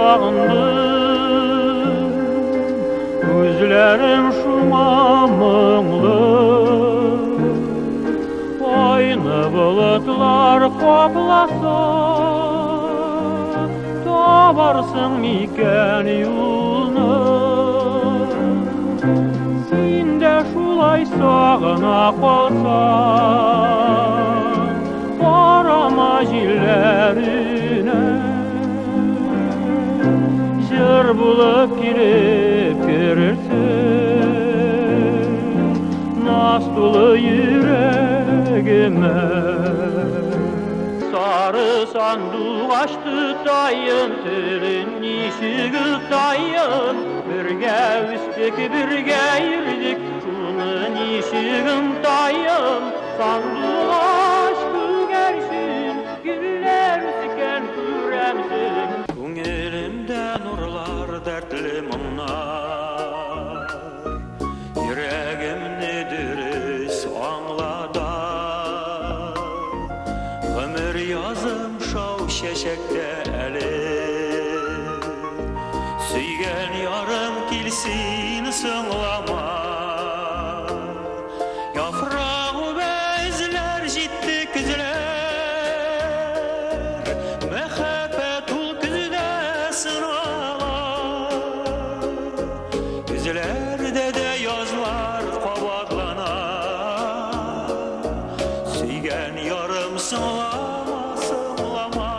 sağındım, gözlerim şuma mınglı. Aynı bulutlar koplasa, tabarsın miken yolunu. Sen de şulay sağına kalsan, qarama jillerine. Jır bulup girip girirsin, nas dolu yüreğime. Sarı sandık açtı dayın, tülün işigi dayın. Birge üsttük birge yürüdük, şunun işigim dayın. Sandık açtı gersin, güller siken küremsin. Köngülümde nurlar dertli mumlar, yüreğimni dürüst anladar. Ömür yazım şov şeşekte eli, süygen yarım kilsin sığlama. Yaprağı bezler jitti güzler, mehabbet ul güzde sınalar. Güzlerde de yazlar kabadlanar, süygen yarım sığlama sığlama.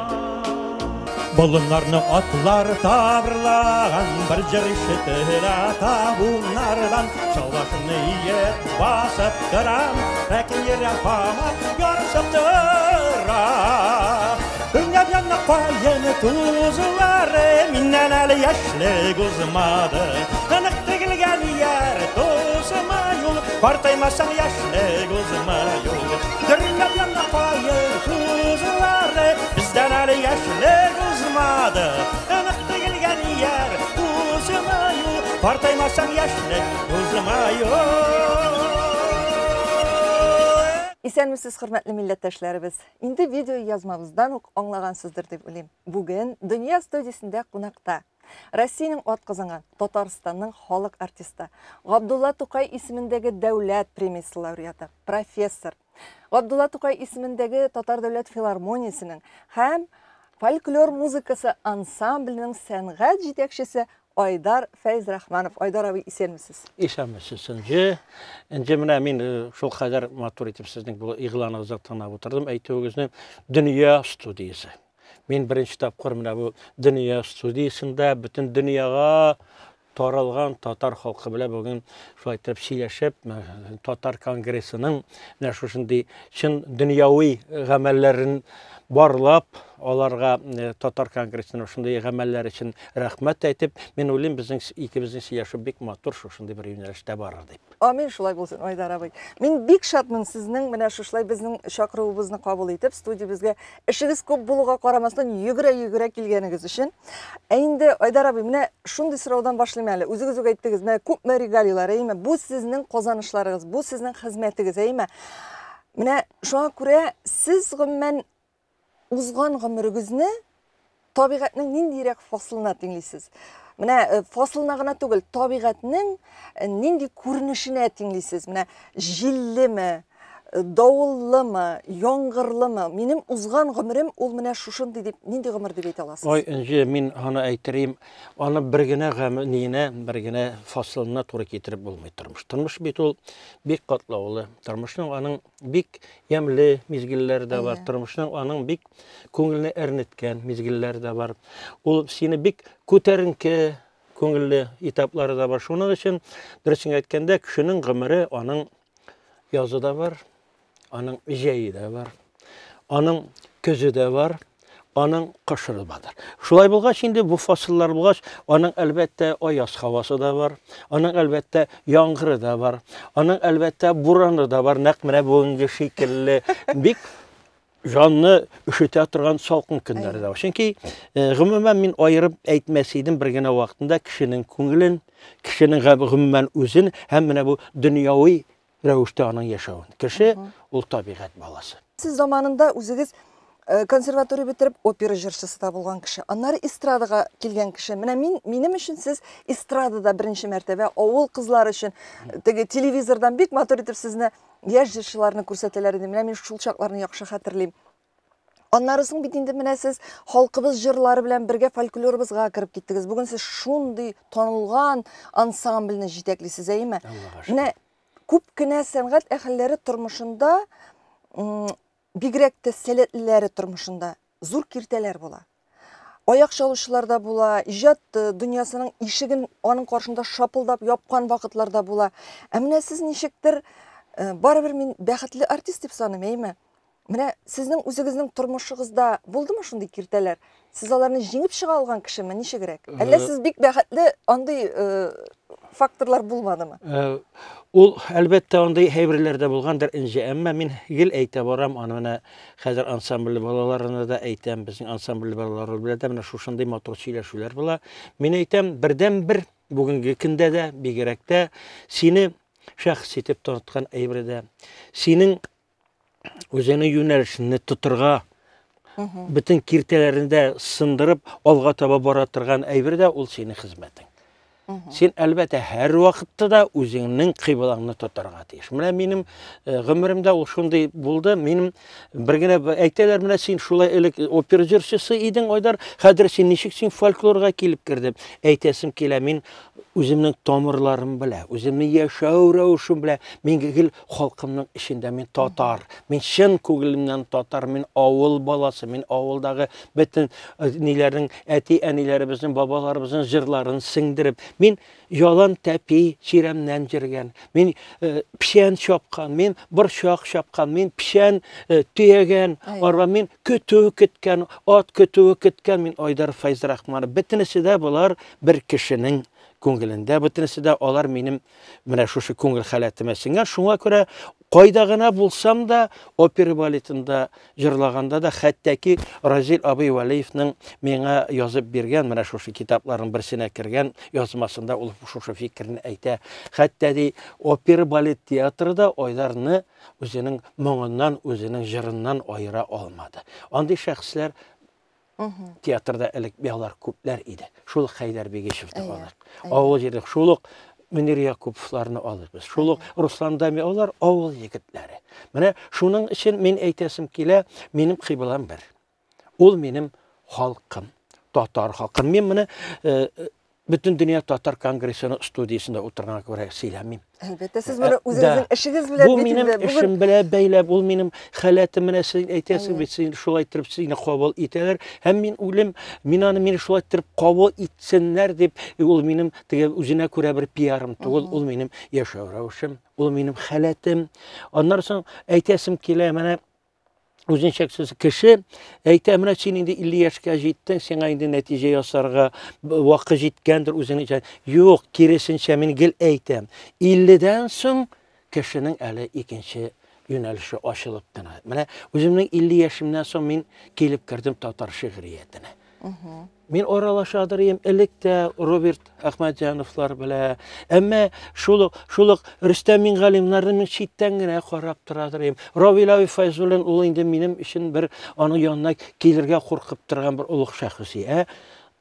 Bolunlarını atlar tabrlagan, bir jirişitir ata bunlardan. Çalvaşını yiyip basıp kıran, rekin yere famat yorsıp tıra. Dünya yanına koyun tuzları, minnen eli yaşlı kuzmadı. Anık tıgılgen yer tuzma yol, partaymasan yaşlı kuzma yol. Dünya yanına koyun tuzları, bizden eli yaşlı kuzmadı. Anık tıgılgen yer tuzma yol, partaymasan yaşlı kuzma yol. İsәнмесез, хөрмәтле милләттәшләребез. Инде видео язмабыздан ук аңлагансыздыр дип уйлыйм. Бүген Дөнья студиясендә кунакта Россиянең атказанган, Татарстанның халык артисты Габдулла Тукай исемендәге дәүләт премиясе лауреаты, профессор. Габдулла Тукай исемендәге Татар дәүләт филармониясенең һәм фольклор музыкасы ансамбленең сәнгать җитәкчесе Ayдар Feyzrahmanov. Ayдар abi, isәнмесез? Isәнмесез. Инде менә мин шул хәзер матур итеп сезнең бу игъланыгызны тыңлап утырдым. Әйтүегезне Дөнья студиясе. Мин беренче тапкыр менә бу Дөнья студиясендә бөтен дөньяга таралган татар халкы белән бүген шулай итеп сөйләшеп, татар конгрессының менә шушындый чын дөньяви гамәлләрен барлап, аларга татар конгрессының шундый гамәлләр өчен рәхмәт әйтеп, мин уйлыйм, безнең икебезнең сөйләшү бик матур шушындый бер юнәлештә барыр дип. Амин, шулай булсын, Айдар абый. Мин бик шатмын сезнең менә шулай безнең чакыруыбызны кабул итеп, студиябызга эшегез күп булуга карамастан йөгерә килгәнегез өчен. Инде Айдар абый, менә шундый сораудан башлыйм әле. Үзегез үк әйттегез, менә күпме регалиялар, әйме, бу сезнең казанышларыгыз, бу сезнең хезмәтегез, әйме. Менә шуңа күрә сез гомумән узган гомерегезне табигатьнең ниндирәк фасылына тиңлисез? Менә фасылына гына түгел, табигатьнең нинди күренешенә тиңлисез? Менә җиллеме, давыллымы, яңгырлымы? Минем узган гомерем ул менә шушындый дип, нинди гомер дип әйтә аласыз? Ой, инде мин аны әйтерим, аны бер генә гамәненә, бер генә фасылына туры китереп булмый тормыш. Тормыш бит ул бик катлаулы. Тормышның аның бик ямлы мизгилләре дә бар. Тормышның аның бик күңелне әрнеткән мизгилләре дә бар. Ул сине бик күтәренке күңелле этаплары да бар. Шуның өчен дөресен әйткәндә, кешенең гомере аның язы да бар, аның җәе дә бар, аның көзе дә бар, аның кышыры бадыр. Шулай булгач, инде бу фасыллар булгач, аның әлбәттә аяз һавасы да бар, аның әлбәттә яңгыры да бар, аның әлбәттә бураны да бар. Нәкъ менә бүгенге шикелле бик жанны üşетә торган салкын көннәре дә бар. Чөнки гомумән мин аерып әйтмәс идем бер генә вакытында кешенең күңелен, кешенең гомумән үзен һәм менә бу дөньяви рәвештә аның яшәвен. Кеше ул табигать баласы. Сез заманында үзегез консерватория бітіріп опера жыршысы да болған кіші. Аннары эстрадаға келген кіші. Менә минем үшін сіз эстрадада бірінші мәртебе, ауыл қызлары үшін теге телевизордан бик матур итеп сезне яшь жырчыларны күрсәтәләр иде. Менә мин шул чакларны яхшы хәтерлим. Аннары соң бит инде менә сез халкыбыз җырлары белән бергә фольклорыбызга кирип киттегез. Бүген сез шундый танылган ансамбльне җитәклисез, әйме? Менә күп кенә сәнгать әһелләре тормышында, бигрәк тә сәләтлеләре тормышында зур киртәләр була. Аяк чалучылар да була, иҗат дөньясының ишеген аның каршында шапылдап япкан вакытларда була. Ә менә сез ничектер барыбер мин бәхетле артист дип саныйм, әйме? Менә сезнең үзегезнең тормышыгызда булдымы шундый киртәләр? Сез аларны җиңеп чыга алган кешеме, ничегрәк? Әллә сез бик бәхетле андый факторлар булмадымы? Ул әлбәттә андый хәйберләрдә булгандыр инде, әмма мин гел әйтә барам, аны менә хәзер ансамбль балаларына да әйтәм, безнең ансамбль балалары белән дә менә шушындый матур сөйләшүләр була. Мин әйтәм, бердән-бер бүгенге көндә дә бигрәк тә сине шәхс итеп таныткан әйбердә, синең үзеңнең юнәлешеңне тотырга, бөтен киртәләрендә сындырып, алга таба бара торган әйбердә ул синең хезмәтең. Син әлбәттә һәр вакытта да үзеңнең кыйблаңны тотарга тиеш. Менә минем гомеремдә ул шундый булды. Минем бер генә әйтәләр, менә син шулай элек опера җырчысы идең, Айдар, хәзер син ничек син фольклорга килеп кирдең? Әйтәсем килә, мин үземнең тамырларым белән, үземнең яшәү рәвешем белән, мин гел халкымның ишендә мин татар. Мин чын күңелемнән татар, мин авыл баласы, мин авылдагы бөтен ниләрнең әти-әниләребезнең, бабаларыбызның җырларын сеңдереп, мин ялан тәпи чиремнән җиргән, мин пишән чапкан, мин борчак чапкан, мин пишән төягән, арба мин көтү көткән, ат көтү көткән, мин Айдар Файзрахманов. Бөтенесе дә булар бер кешенең күңелендә, бөтенесе дә алар минем менә шушы күңел халәтемә сиңгән. Шуңа күрә кайда гына булсам да, опера балетында җырлаганда да, хәтта Разил Абый Валиевның миңа язып биргән менә шушы китапларның берсенә кергән язмасында ул шушы фикерне әйтә. Хәтта опера балет театрында Айдарны үзенең моңыннан, үзенең җырыннан аера алмады. Андый шәхесләр театрда элек ялар күпләр иде. Шул Хәйдәр Бегешевне алыр. Авыл җирдә шулык Мөнир Якуповларны алырбыз. Шулык Руслан Дами алар авыл егетләре. Менә шуның өчен мин әйтәсем килә, минем кыйблам бер. Ул минем халкым, татар халкым. Мин моны Bütün Dünya Tatar Kongresi'nin stüdyosunda oturana göre söylemeyim. Elbette siz bunu özünüzün işiniz bile bu benim işim bile beyle, bu benim halatımına eytesin ve siz şulay ettirip sizine kabul iteler. Hem min ulim, minanı şulay ettirip kabul etsinler deyip, ol benim özüne göre bir PR'ım, ol benim yaşavravışım, ol benim halatım. Ondan sonra eytesim ki bana Uzun şəksiz kişi, əйтəminə sen indi 50 yaşqa jetdin, sen indi nəticə yasarğa vaxtı jetkəndir uzun için. Yox, kirisinçə min gel əйтəm. 50'dən soң kişinin əli ikinci yönəlişi aşılıbdır. Mənə özümün 50 yaşımdan soň min gelib kirdim Tatar şiiriyyətinə. Min oralaşadırıyım, ellikdə Robert Ahmadjanovlar bilə. Əmmə şuluq Rüstəm Minğalimlarını min şiddən gənə qarab duradırıyım. Ravilavi Fayzulun ulu indi benim için bir onun yanına gelirgə qorxub durğan bir uluq şəxsi.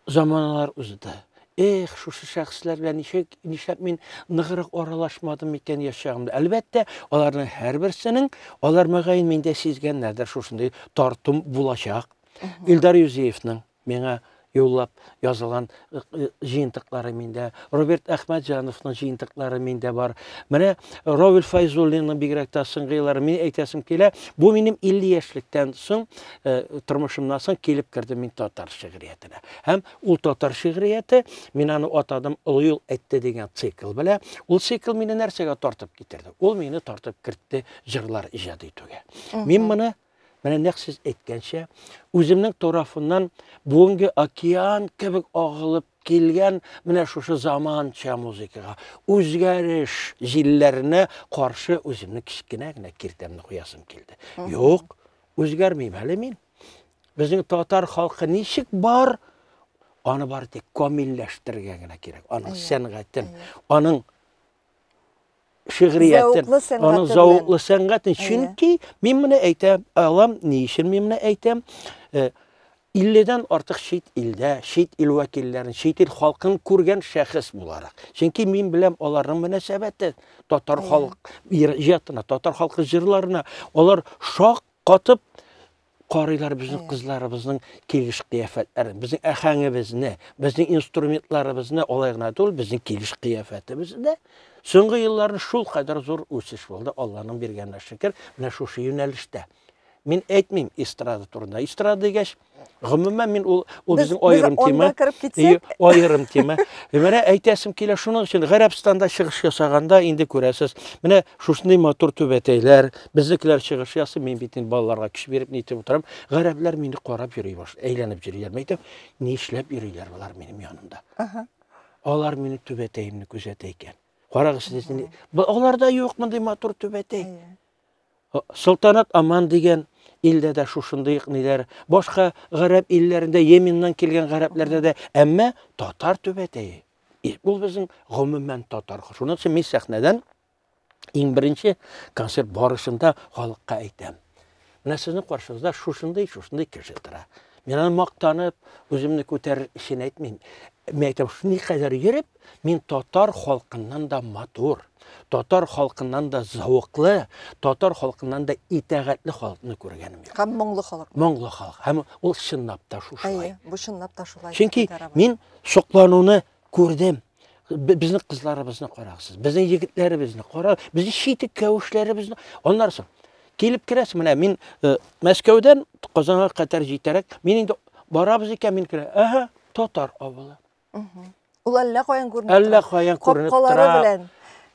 Zamanlar uzun. Şu şəxslərlə nişəb min nığırıq oralaşmadım ikən yaşağımda. Əlbəttə, onların hər birisinin, onlar məqayin mində sizgənlərdir, şuşunda tartım bulacaq. İldar Yüzeyev'nin mənə yollab yazılan jiyintiqları mində, Robert Ahmadjanov'ның jiyintiqları mində var. Mənə Ravil Fayzullin'in biqrəkdə sınğıyları mən eytəsim kelə, bu mənim 50 yaşlıqdan soň turmuşumdan soň kelib kirdim min Tatar şiiriyyətinə. Həm ul Tatar şiiriyyəti mən onu atadım Ulu Yol etdi degan sikl bilə. Ul sikl məni nərsəgə tartıb getirdi. Ol məni tartıb kirtdi jırlar ijad etüge. Mən bunu Mənə nəqsiz etkənşə, özümün tarafından buğungi okean kebik ağılıb gelgen mənə şuşu zamança muzikağa, özgəriş jillərinə qarşı özümün kiçkinə kirtəmini qoyasım keldi. Yox, özgərməyim hələ min. Bizim Tatar xalqı nişik var, onu var deyək, komilləşdirgənə gerek. Onun sənğətin, onun şiğriyetin, Zauqlı sənğatı onun bilen. zauqlı sənğatın. Çünki men bunu әйтәм, alam niçin men bunu әйтәm? 50'den artıq şeit ildə, şeit il vəkillərin, şeit il xalqın көргән şəxs bularaq. Çünki men biləm onların münəsəbəti Tatar xalq ijatına, Tatar xalqı jırlarına onlar şaq qatıb qarıylar bizim qızlarımızın keliş qiyafətlərini, bizim əxəngimizni, bizim instrumentlarımızını olayğına dol, bizim keliş qiyafətimizni. Soңғы yılların şul qədər zor ösüş oldu. Allah'ın bergəninə şükür. Mənə şu yönəlişdə. Men aytmayım estrada turunda. Estrada degeç, gümümən men o bizim ayrım tema. Ayrım tema. Mənə aytasım ki, şunun üçün Qarabistanda çıxış yasaganda indi görəsiz. Mənə şuşunday motor töbətəylər, bizniklər çıxış yası, men bitin balalarga küş verib nitib oturam. Qarablar meni qarab yürüy başladı, əylənib yürüyər. Mən aytım, ne işləb yürüylər bunlar benim yanımda. Onlar meni töbətəyimni gözətəykən. Qarağız desin. Onlarda yox bunday motor töbətəy. Sultanat Aman деген ildə də şuşunday nilər, başqa Qarab illərində, Yemendan kelgan Qarablarda da, əmmə Tatar töbətəyi. Bu bizim gümümən Tatar. Şunun üçün men səhnədən eng birinci konsert barışında xalqqa aytам. Mənə sizin qarşınızda şuşunday kişi tura. Men onu maqtanıb, özümni көтәрер işini aytmayım. Men aytам, şunday qədər yürüb, men Tatar xalqından da motor, Tatar xalqından da zavıqlı, Tatar xalqından da itəğətli xalqını görgənim yox. Həm Moңлы xalq. Moңlы xalq. Həm o şınnap da şuşulay. Bu şınnap da şulay. Çünki men soqlanуны gördüm. Bizning qızlarimizni qaraqsız, bizning yigitlərimizni qaraq, bizning şitik kavuşlarimizni. Onlar soň kelib kirəsiz. Mənə men Moskvadan Qozonga qadar jetərək, men indi barabız ekan men kirə. Aha, Tatar avılı. Ул әллә каян күренеп Әллә каян күренеп Капкалары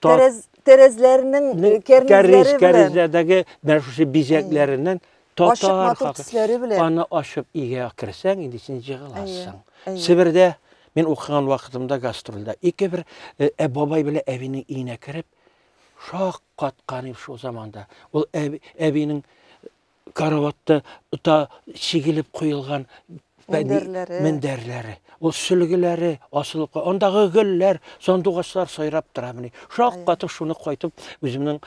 тора. белән, терезләренең кәрнизләре белән, Kərizlərdəki məşhur bizəklərindən Ашык Tatar матур төсләре белән. Аны ашып игә кирсәң, инде син җыгыласың. Әйе. Сибирдә мен укыган вакытымда гастрольдә ике бер бабай белән әбинең өенә кирип, шак каткан шул заманда. Ул әбинең караватта та шигилеп куелган Мендерләре. Ул сөлгеләре асылып, андагы гөлләр, сандугачлар сайрап тора мени. Шак катып шуны кайтып үземнең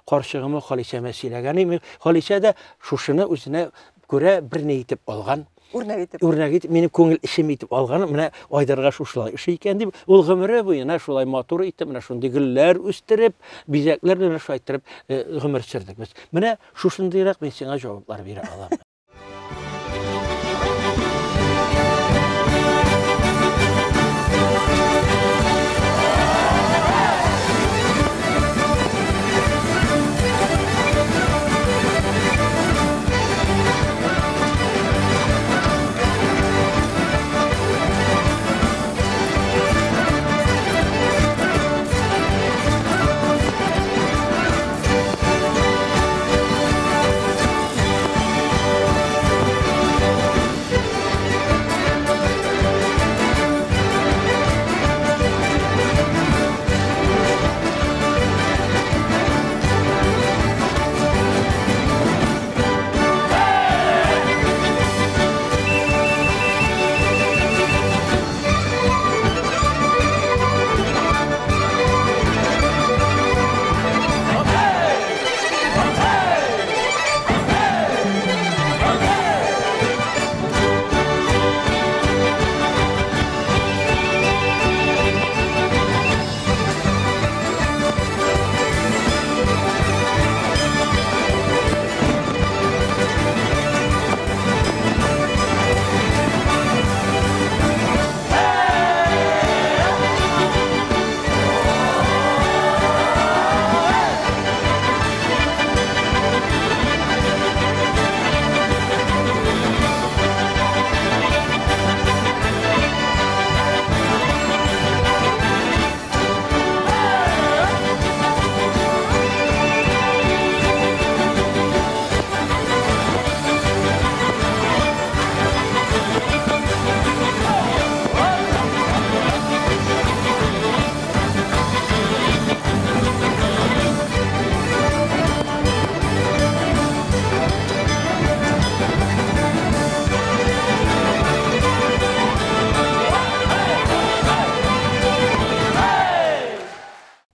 каршыгыма Халисәмә сөйләгән. Халисә дә шушыны үзенә күрә бер ни итеп алган. Үрнәк итеп, минем күңел ишем итеп алган. Менә Айдарга шушылай эше икән дип, ул гомере буена шулай матур итеп, менә шундый гөлләр үстереп, бизәкләр белән шайтырып гомер сүрдек без. Менә шушындыйрак мен сиңа җаваплар бирә алам.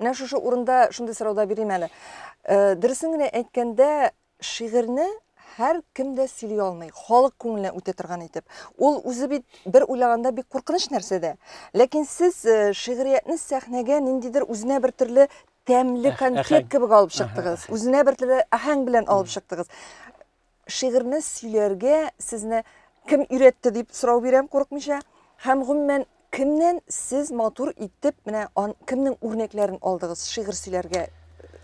Менә шушы урында шундый сорауда бирим әле. Дөресен генә әйткәндә, шигырьне һәр кем дә сөйли алмый. Халык күңеленә үтә торган итеп. Ул үзе бит бер уйлаганда бик куркыныч нәрсә дә. Ләкин сез шигъриятне сәхнәгә ниндидер үзенә бер төрле тәмле конфет кебек алып чыктыгыз. Үзенә бер төрле аһәң белән алып чыктыгыз. Шигырьне сөйләргә сезне кем өйрәтте дип сорау бирәм курыкмыйча. Һәм гомумән кемнән сез матур итеп менә кемнең үрнәкләрен алдыгыз шигырь сөйләргә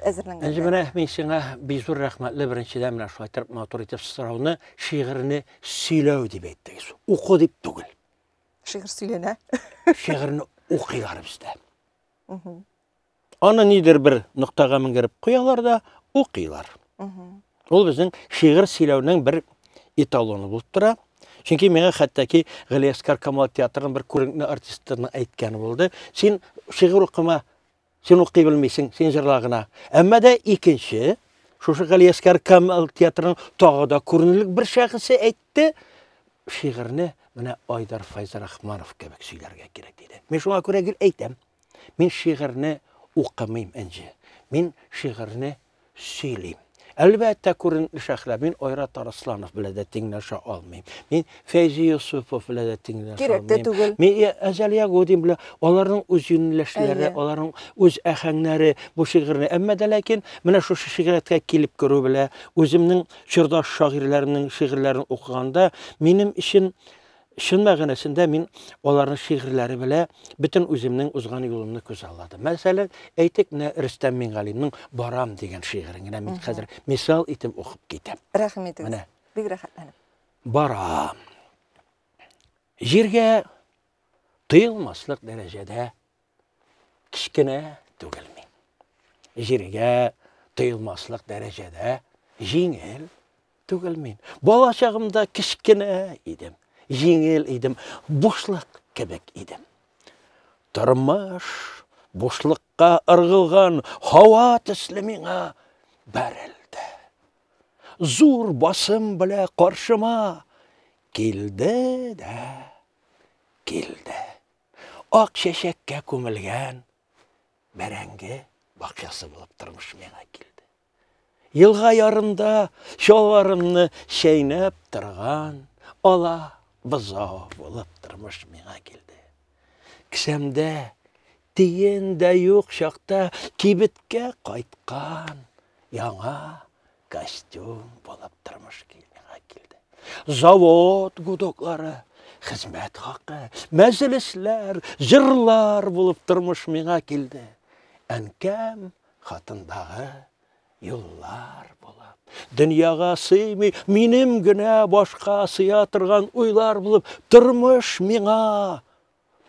әзерләнгәндә? Әнҗе менә мин сиңа бизур рәхмәтле беренчедән менә шулай торып матур итеп сорауны шигырьне сөйләү дип әйттегез. Уку дип түгел. Шигырь сөйләнә. Шигырьне укыйлар бездә. Аны нидер бер ноктага менгереп куялар да укыйлар. Ул безнең шигырь сөйләүнең бер эталоны булып тора. Чөнки миңа хәтта Галиәскәр Камал театрының бер күренекле артистының әйткәне булды. Син шигырь укыма, син укый белмисең, син җырлагына. Әмма дә икенче, шушы Галиәскәр Камал театрының тагы да күренекле бер шәхесе әйтте, шигырьне менә Айдар Файз Рахманов кебек сөйләргә кирәк диде. Мин шуңа күрә гел әйтәм. Мин шигырьне укымыйм әнҗе. Мин шигырьне сөйлим. Әлбәттә күренекле шәхләр. Мин Айрат Арсланов белән дә тиңләшә алмыйм. Мин Фәйзи Юсупов белән дә тиңләшә алмыйм. Кирәк тә түгел. Мин Әзәлия Гудин белән аларның үз юнәлешләре, аларның үз әһәңнәре бу шигырьне. Әмма дә ләкин менә шушы шигъриятка килеп керү белән үземнең чордаш шагыйрьләрнең шигырьләрен укыганда минем өчен шын мәгънәсендә мин аларның шигырьләре белән бөтен үземнең узган юлымны күз алладым. Мәсәлән, әйтик, Рөстәм Мингалинның Барам дигән шигырен генә мин хәзер мисал итеп укып китәм. Рәхмәт. Менә. Бик рәхәтләнеп. Барам. Җиргә тыелмаслык дәрәҗәдә кичкенә түгел мин. Җиргә тыелмаслык дәрәҗәдә җиңел түгел мин. Бала чагымда кичкенә идем. Җиңел идем, бушлык кебек идем. Тормыш бушлыкка ыргылган һава төсле миңа бәрелде. Зур басым белән каршыма килде дә килде. Ак чәчәккә күмелгән бәрәңге бакчасы булып тормыш миңа килде. Елга ярында шалварымны шәйнәп торган ала бызау булып тормыш миңа килде. Кесәмдә тиен дә юк чакта кибеткә кайткан яңа костюм булып тормыш миңа килде. Завод гудоклары, хезмәт хакы, мәҗлесләр, җырлар булып тормыш миңа килде. Әнкәм хатындагы юллар булып. Дөньяга сыймый, минем генә башка сыя торган уйлар булып, тормыш миңа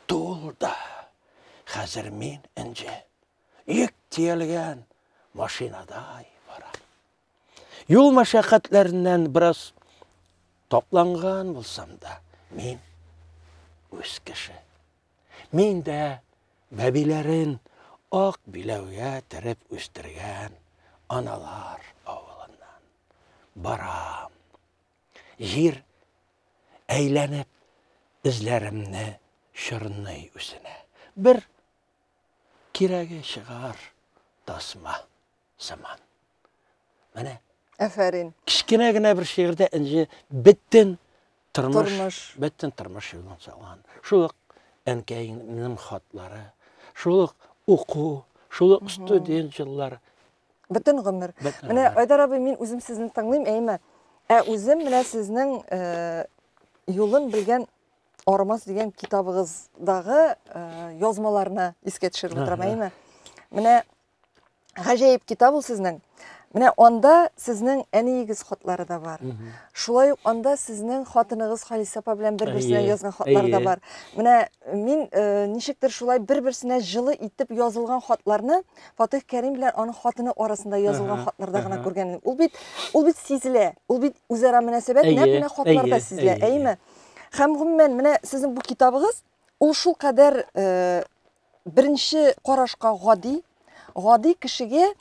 тулды. Хәзер мин әнҗе йөк тиелгән машинадай барам. Юл мәшәкатьләреннән бераз тапланган булсам да, мин үз кеше. Мин дә бәбиләрен ак биләүгә тереп үстергән аналар авылыннан барам. Җир әйләнеп эзләремне шырный үсенә. Бер кирәге чыгар тасма заман. Менә Афәрин. кичкенә генә бер шигырьдә инде бөтен тормыш юлын салган. Шул әнкәйнең хатлары, шул уку, шул студент җиллары. Бөтен гомер. Менә Айдар абый, мин үзем сезне тыңлыйм, әйме. Үзем менә сезнең юлын белгән Армас дигән китабыгыздагы язмаларны искә төшереп утырам, әйме. Менә гаҗәеп китап ул сезнең. Менә анда сезнең әниегез хатлары да бар. Шулай ук анда сезнең хатыныгыз Халиса апа белән бер-берсенә язган хатлар да бар. Менә мин ничектер шулай бер-берсенә җылы итеп язылган хатларны Фатих Кәрим белән аның хатыны арасында язылган хатларда гына күргәнмен. Ул бит сизелә. Ул бит үзара мөнәсәбәт нәкъ хатларда сизелә, әйме. Һәм гомумән менә сезнең бу китабыгыз ул шул кадәр беренче карашка гади кешегә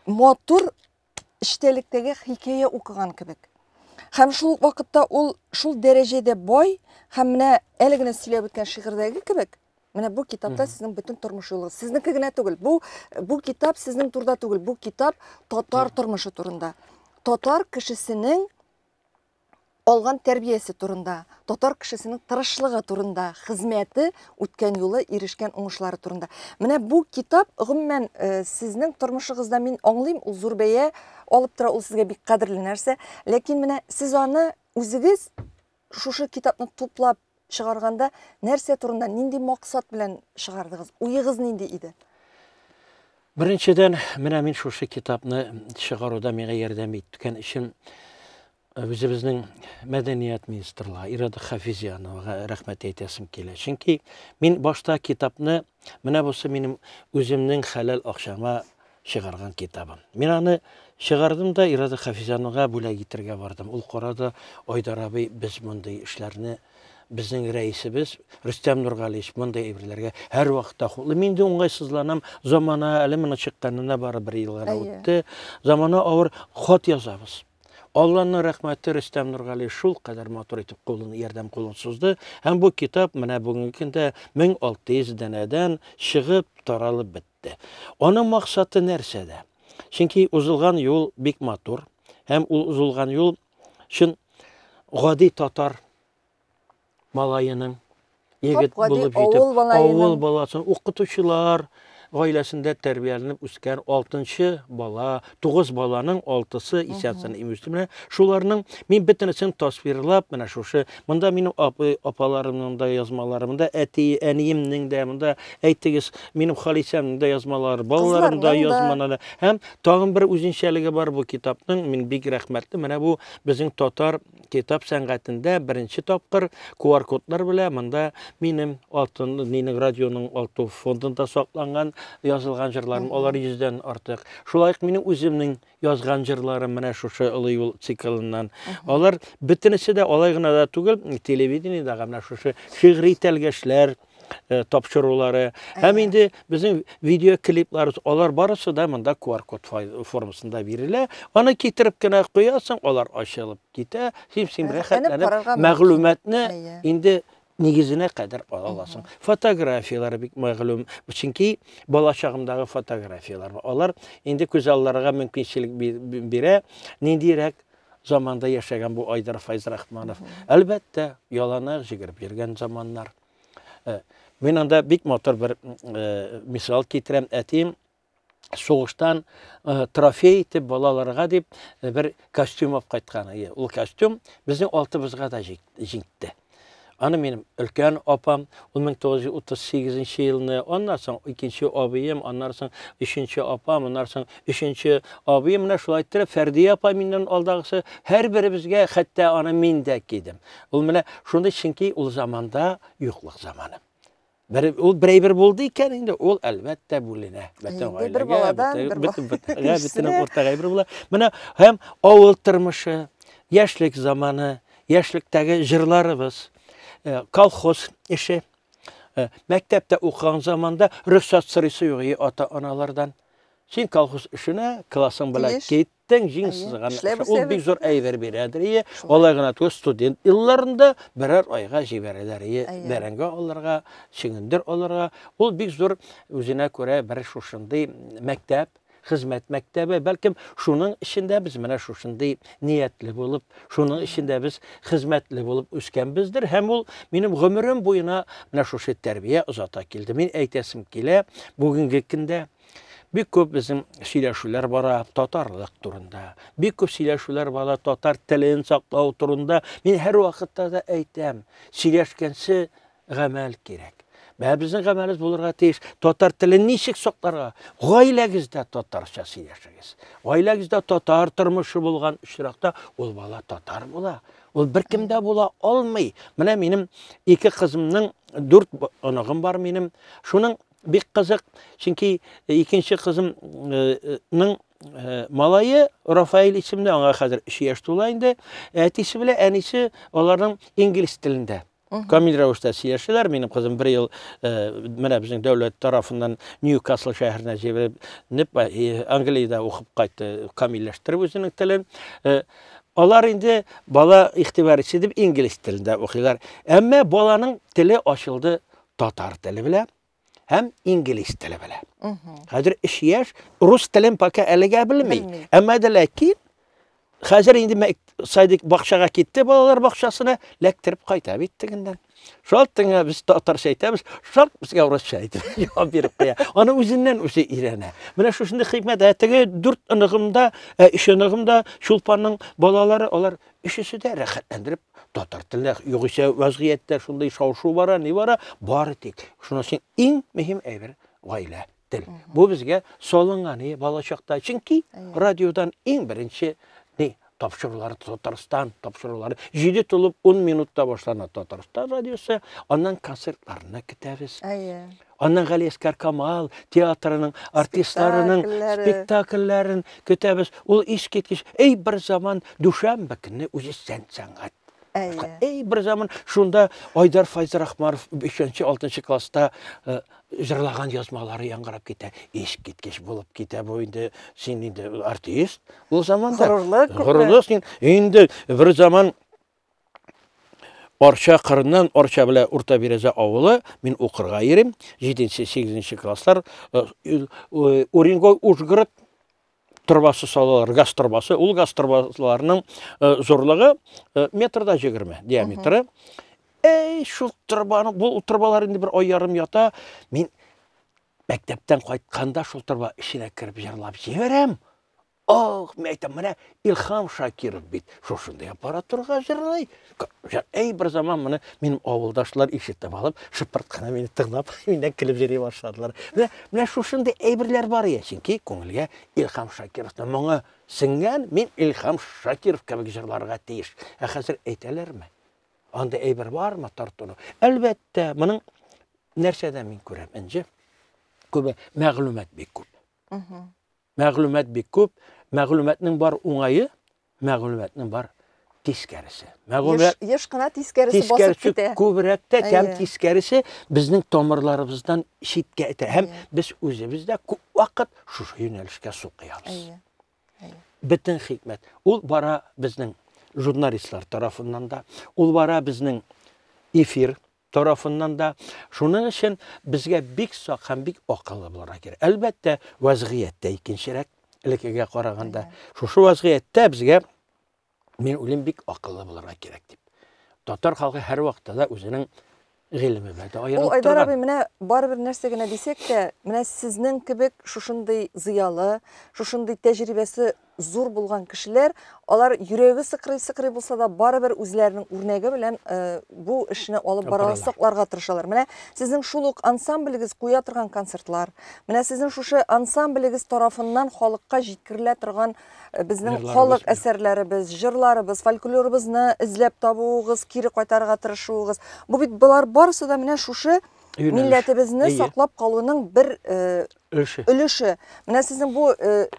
матур эчтәлектәге хикәя укыган кебек. Һәм шул вакытта ул шул дәрәҗәдә бай, һәм менә әле генә сөйләп үткән шигырьдәге кебек, Менә бу китапта сезнең бөтен тормыш юлыгыз. Сезнеке генә түгел. Бу китап сезнең турында түгел. Бу китап татар тормышы турында. Татар кешесенең алган тәрбиясе турында, татар кешесенең тырышлыгы турында, хезмәте, үткән юлы, ирешкән уңышлары турында. Менә бу китап гомумән сезнең тормышыгызда мин аңлыйм, ул зур бәя алып тора, ул сезгә бик кадерле нәрсә. Ләкин менә сез аны үзегез шушы китапны туплап чыгарганда нәрсә турында, нинди максат белән чыгардыгыз? Уегыз нинди иде? Беренчедән, менә мин шушы китапны чыгаруда миңа ярдәм иткән өчен үзебезнең мәдәният министрлыгы Ирада Хафизияновага рәхмәт әйтәсем килә. Чөнки мин башта китапны, менә бусы минем үземнең хәләл акчама чыгарган китабым. Мин аны чыгардым да Ирада Хафизияновага бүләк итәргә бардым. Ул карады, Айдар абый, без мондый эшләрне безнең рәисебез Рөстәм Нургалиев мондай әйберләргә һәр вакытта хуплы. Мин дә уңайсызланам. Замана әле моны чыкканына бары 1 ел гына үтте. Замана авыр, хат язабыз. Алланың рәхмәте, Рөстәм Нургалиев шул кадәр матур итеп ярдәм кулын сузды. Һәм бу китап менә бүгенге көндә 1600 данәдән чыгып таралып бетте. Аның максаты нәрсәдә? Чөнки узылган юл бик матур, һәм ул узылган юл шын гади татар малайының егет булып җитеп, авыл баласын, укытучылар гаиләсендә тәрбияләнеп үскән 6нчы бала, 9 баланың 6-сы исәнсен имүстемне. Шуларның мин бөтенесен тасвирлап, менә шушы, монда минем апаларымның да язмаларымда, әниемнең дә, монда әйтегез, минем Халисәмнең дә язмалары, балаларым да язмалары. Һәм тагын бер үзенчәлеге бар бу китапның, мин бик рәхмәтле. Менә бу безнең татар китап сәнгатендә беренче тапкыр QR-кодлар белән монда минем радионың алтын фондында сакланган язылган җырларым, алар 100дән артык. Шулай ук минем үземнең язган җырларым менә шушы Олы юл циклыннан. Алар бөтенесе дә алай гына да түгел, телевидениедә менә шушы шигъри тәлгәшләр тапшырулары. Һәм инде безнең видео клиплар, алар барысы да монда QR-код формасында бирелә. Аны китереп кенә куясың, алар ачылып китә. Син рәхәтләнеп мәгълүматны инде нигезенә кадәр аласың. Фотографиялар бик мәгълүм. Чөнки бала чагымдагы фотографиялар. Алар инде күз алларга мөмкинчелек бирә. Ниндирәк заманда яшәгән бу Айдар Файзрахманов. Әлбәттә, яланак җигереп йөргән заманнар. Мин анда бик матур бер мисал китерәм. Әтим сугыштан трофей итеп балаларга дип бер костюм алып кайткан. Ул костюм безнең алтыбызга да җитте. Аны минем өлкән апам 1938 елны, аннан соң 2нче абыем, аннан соң 3нче апам, аннан соң 3нче абыем, менә шулай итеп Фәрдия апа миннән алдагысы һәр беребезгә, хәтта аны мин дә кидем. Ул менә шундый, чөнки ул заманда юклык заманы. Ул берәйбер булды икән инде, ул әлбәттә бүленә. Бер баладан бөтен уртага бер була. Менә һәм авыл тормышы, яшьлек заманы, яшьлектәге җырларыбыз, колхоз эше, мәктәптә укыган заманда рөхсәт сорыйсы юк ата-аналардан. Син колхоз эшенә классың белән киттең, җиңсезгән. Ул бик зур әйбер бирәдер. Алай гына түгел, студент елларында берәр айга җибәрәләр. Бәрәңгә алырга, шигендер алырга. Ул бик зур үзенә күрә бер шушындый мәктәп, хезмәт мәктәбе, бәлкем шуның эчендә без менә шушындый ниятле булып, шуның эчендә без хезмәтле булып үскәнбездер. Һәм ул минем гомерем буена менә шушы тәрбия узата килде. Мин әйтәсем килә, бүгенге көндә бик күп безнең сөйләшүләр бара татарлык турында. Бик күп сөйләшүләр бара татар телен саклау турында. Мин һәр вакытта да әйтәм, сөйләшкәнсе гамәл кирәк. Безнең гамәлебез булырга тиеш. Татар телен ничек сакларга? Гаиләгездә татарча сөйләшегез. Гаиләгездә татар тормышы булган очракта ул бала татар була. Ул беркемдә була алмый. Менә минем 2 кызымның 4 анагым бар минем. Шуның бик кызык, чөнки 2нче кызымның малайы Рафаил исемле, аңа хәзер 3 яшь тула инде. Әтисе белән әнисе аларның инглиз телендә камил рәвештә сөйләшәләр. Минем кызым 1 ел менә безнең дәүләт тарафыннан Ньюкасл шәһәренә җибәреп, Англиядә укып кайтты, камилләштереп үзенең телен. Алар инде бала игътибар итеп инглиз телендә укыйлар. Әмма баланың теле ачылды татар теле белә һәм инглиз теле белә. Хәзер 3 яшь рус телен пока әлегә белмей. Әмма дә ләкин хәзер инде садик бакчага китте, балалар бакчасына ләктереп кайта бит тегендән. Шалт тыңа без татарча әйтәбез, шалт безгә урысча әйтеп җавап биреп куя. Аны үзеннән үзе өйрәнә. Менә шушында хикмәт, теге 4 ыныгымда, 3 ыныгымда Чулпанның балалары, алар өчесе дә рәхәтләндереп татар телендә, югыйсә вазгыятьтә шундай шау-шу бара, ни бара, бары тик. Шуның өчен иң мөһим әйбер гаилә тел. Бу безгә салынган бала чакта, чөнки радиодан иң беренче тапшырулары Татарстан тапшырулары 7 тулып 10 минутта башлана Татарстан радиосы, аннан концертларына китәбез. Аннан Галиәскәр Камал театрының артистларының спектакльләрен көтәбез. Ул искиткеч, бер заман дүшәмбе көнне үзе сәнгать. Бер заман шунда Айдар Файзрахманов 5-6 класста җырлаган язмалары яңгырап китә. Искиткеч булып китә бу инде, син инде артист. Ул заманда горурлык син инде бер заман Арча кырыннан, Арча белән Урта Береза авылы, мин укырга йөрим, 7-8 класслар, Уренгой Ужгород торбасы салалар, газ торбасы, ул газ торбаларының зорлыгы метрда 20 диаметры. Шул торбаны, бу торбалар инде бер ай ярым ята, мин мәктәптән кайтканда шул торба ишенә кирип җырлап җибәрәм. Мен әйтәм, менә Илхам Шакиров бит шушындай аппаратурга җырлый. Бер заман менә минем авылдашлар ишетеп алып, шыпыртканы мине тыңлап, миннән килеп йөри башладылар. Менә шушындай әйберләр бар ия, чөнки күңелгә Илхам Шакировның моңы сеңгән, мин Илхам Шакиров кебек җырларга тиеш. Хәзер әйтәләрме? Анда әйбер бармы тартуны? Әлбәттә, моның нәрсәдән мин күрәм инде? Күп мәгълүмат бик күп. Мәгълүмат бик күп. Мәгълүматның бар уңайы, мәгълүматның бар тискәресе. Мәгълүмат еш кына тискәресе басып китә. Күбрәк тә кем тискәресе безнең тамырларыбыздан читкә итә. Һәм без үзебездә күп вакыт шушы юнәлешкә сукыябыз. Бөтен хикмәт. Ул бара безнең журналистлар тарафыннан да, ул бара безнең эфир тарафыннан да. Шуның өчен безгә бик сак һәм бик акыллы булырга кирәк. Әлбәттә, вазгыятьтә икенчерәк элеккегә караганда. Шушы вазгыятьтә безгә мен үлем бик акыллы булырга кирәк дип. Татар халкы һәр вакытта да үзенең гыйлеме белән аерылып торган. Айдар абый, менә барыбер нәрсә генә дисәк тә, менә сезнең кебек шушындый зыялы, шушындый тәҗрибәсе зур булган кешеләр, алар йөрәге сыкрый булса да барыбер үзләренең үрнәге белән бу эшне алып бара сакларга тырышалар. Менә сезнең шул ук ансамблегез куя торган концертлар, менә сезнең шушы ансамблегез тарафыннан халыкка җиткерелә торган безнең халык әсәрләребез, җырларыбыз, фольклорыбызны эзләп табуыгыз, кире кайтарырга тырышуыгыз. Бу бит булар барысы да менә шушы милләтебезне саклап калуның бер өлеше. Менә сезнең бу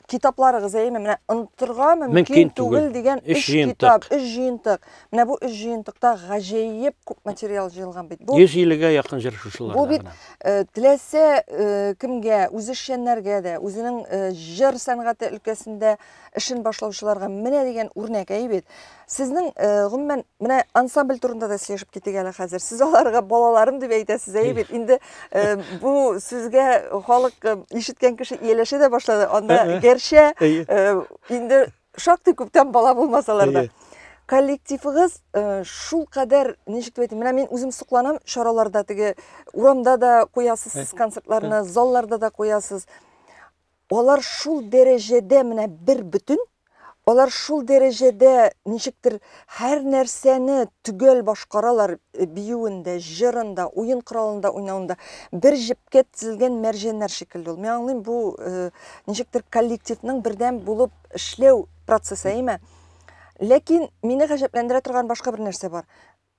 китапларыгыз менә онытырга мөмкин түгел дигән 3 китап, 3 җыентык. Менә бу 3 җыентыкта гаҗәеп күп материал җыелган бит. Бу 150гә якын җыр шушылар. Бу бит теләсә кемгә, үз эшчәннәргә дә, үзенең җыр сәнгате өлкәсендә эшен башлаучыларга менә дигән үрнәк бит. Сезнең гомумән менә ансамбль турында да сөйләшеп китик әле хәзер. Сез аларга балаларым дип әйтәсез бит. Инде бу сүзгә халык ишеткән кеше ияләшә дә башлады. Анда гәрчә инде шактый күптән бала булмасалар да. Коллективыгыз шул кадәр ничек дип әйтим, менә мин үзем сукланам, шараларда теге урамда да куясыз концертларны, залларда да куясыз. Алар шул дәрәҗәдә менә бер бүтән, алар шул дәрәҗәдә ничектер һәр нәрсәне түгел башкаралар, биюендә, җырында, уен коралында, уйнавында бер җепкә тезелгән мәрҗәннәр шикелле. Мен аңлыйм, бу ничектер коллективның бердәм булып эшләү процессы име. Ләкин мине гаҗәпләндерә торган башка бер нәрсә бар.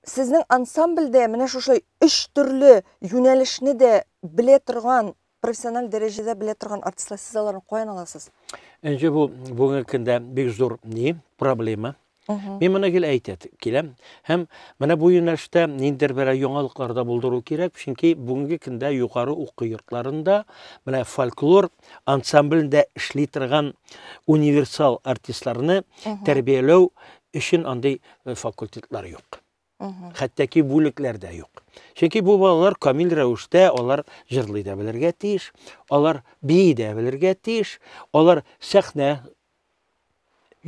Сезнең ансамбльдә менә шушы 3 төрле юнәлешне дә белә торган, профессиональ дәрәҗәдә белә торган артистлар, сез аларны каян аласыз? Энҗе бу бүгенге көндә бик зур проблема. Мен моны киләм. Һәм менә бу юнәлештә ниндидер бер яңалыкларда булдыру кирәк, чөнки бүгенге көндә югары уку йортларында менә фольклор ансамблендә эшли торган универсал артистларны тәрбияләү өчен андый факультетлар юк. Hatta ki бүлекләр дә юк. Чөнки бу балалар камил рәвештә алар җырлый да белергә тиеш, алар бии дә белергә тиеш, алар сәхнә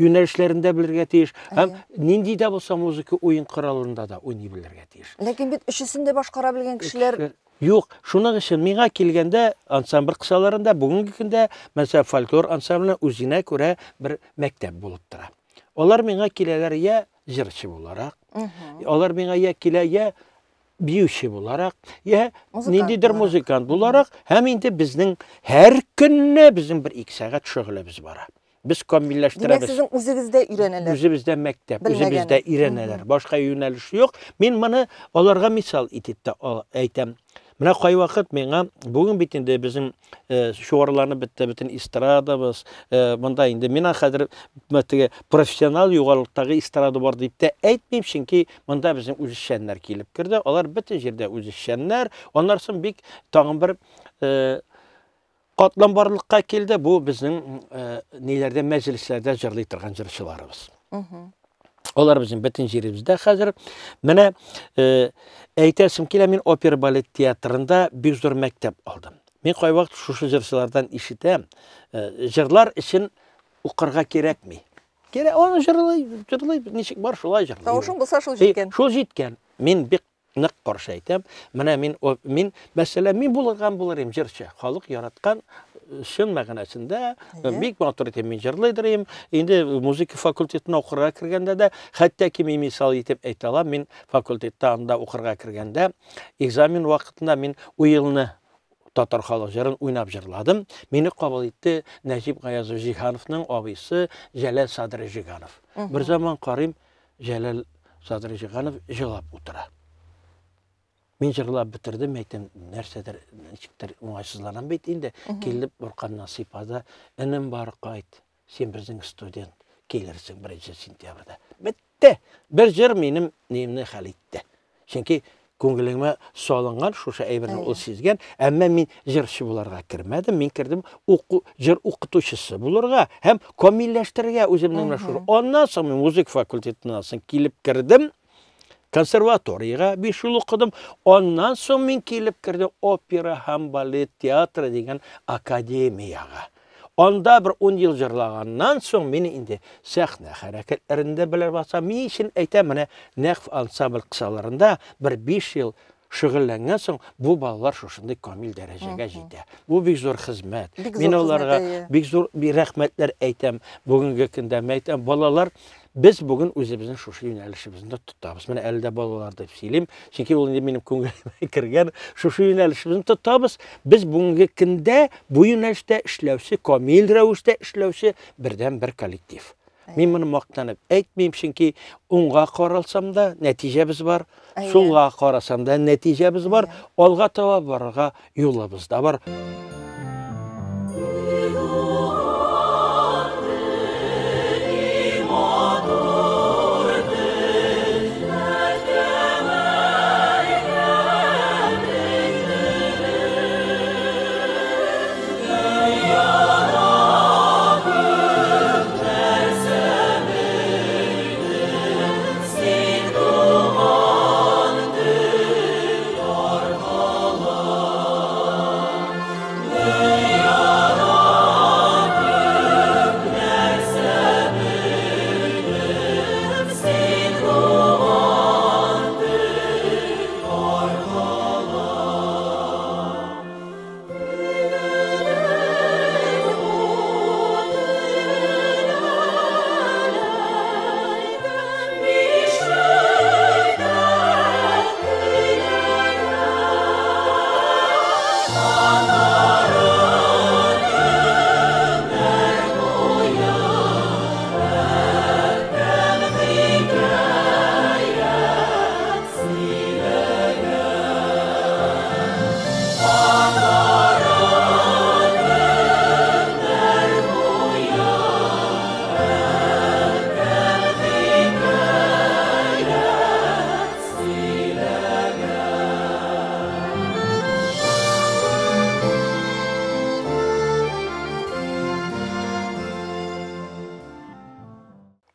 юнәлешләрендә белергә тиеш, һәм нинди дә булса музыка уен коралларында да уйный белергә тиеш. Ләкин бит өчесен дә башкара белгән кешеләр Юк, шуның өчен миңа килгәндә ансамбль кысаларында бүгенге көндә мәсәлән фольклор ансамбле үзенә күрә бер мәктәп булып тора. Алар миңа киләләр я җырчы буларак, алар миңа я килә я биючи буларак, я ниндидер музыкант буларак, һәм инде безнең һәр көнне безнең бер 2 сәгать шөгылебез бара. Без камилләштерәбез. Димәк, сезнең үзегездә өйрәнәләр. Үзебездә мәктәп, үзебездә өйрәнәләр. Башка юнәлеш юк. Мин моны аларга мисал итеп әйтәм. Менә кай вакыт миңа бүген бит инде безнең шуарларны бөтен эстрадабыз, монда инде миңа хәзер мәтәгә профессионал югарлыктагы эстрада бар дип тә әйтмим, чөнки монда безнең үзешчәннәр килеп керде. Алар бөтен җирдә үзешчәннәр. Аннарсын бик тагын бер катлам барлыкка килде. Бу безнең ниләрдә мәҗлесләрдә җырлый торган җырчыларыбыз. Алар безнең бөтен җиребездә хәзер. Менә әйтәсем килә, мин опера балет театрында бик зур мәктәп алдым. Мин кай вакыт шушы җырчылардан ишетәм, җырлар өчен укырга кирәкми. Кирәк, аны җырлый, ничек бар шулай җырлый. Тавышың булса шул җиткән. Шул җиткән. Мин бик нык каршы әйтәм. Менә мин мәсәлән мин булыр идем җырчы. Халык яраткан шын мәгънәсендә бик матур итеп мин җырлыйдым. Инде музыка факультетына укырга кергәндә дә, хәтта ки мин мисал итеп әйтә алам, мин факультетта анда укырга кергәндә, экзамен вакытында мин уелны татар халык җырын уйнап җырладым. Мине кабул итте Нәҗип Гаязов Җиһановның абыйсы Җәләл Садри Җиһанов. Бер заман карыйм, Җәләл Садри Җиһанов җырлап утыра. Мин җырлап бетердем, әйтәм, нәрсәдер, ничектер уңайсызланам бит инде. Килеп Бурканнан сыйпады, "Энем бар, кайт. Сен безнең студент, килерсең 1 сентябрьдә." Бетте. Бер җыр минем нимне хәл итте. Чөнки күңелемә салынган шушы әйберне ул сизгән, әмма мин җырчы буларга кермәдем. Мин кирдем җыр укытучысы булырга һәм камилләштерергә үземнең мәшһүр. Аннан соң мин музыка факультетына килеп кирдем. Консерваторияга 5 ел укыдым. Аннан соң мин килеп кирдем опера һәм балет театры дигән академияга. Анда бер 10 ел җырлаганнан соң мин инде сәхнә хәрәкәтләрендә беләр баса. Мин өчен әйтәм, менә нәкъ ансамбль кысаларында бер 5 ел шөгыльләнгән соң бу балалар шушындый камил дәрәҗәгә җитә. Бу бик зур хезмәт. Мин аларга бик зур рәхмәтләр әйтәм. Бүгенге көндә әйтәм, балалар biz бүген үзебезнең шушы юнәлешебезне тотабыз. Менә әлдә балалар дип сөйлим, чөнки ул инде минем күңелемә кергән. Шушы юнәлешебезне тотабыз. Без бүгенге көндә бу юнәлештә эшләүче, камил рәвештә эшләүче бердән бер коллектив. Мин моны мактанып әйтмим, чөнки уңга каралсам да нәтиҗәбез бар, сулга карасам да нәтиҗәбез бар, алга таба барырга юлыбыз да бар.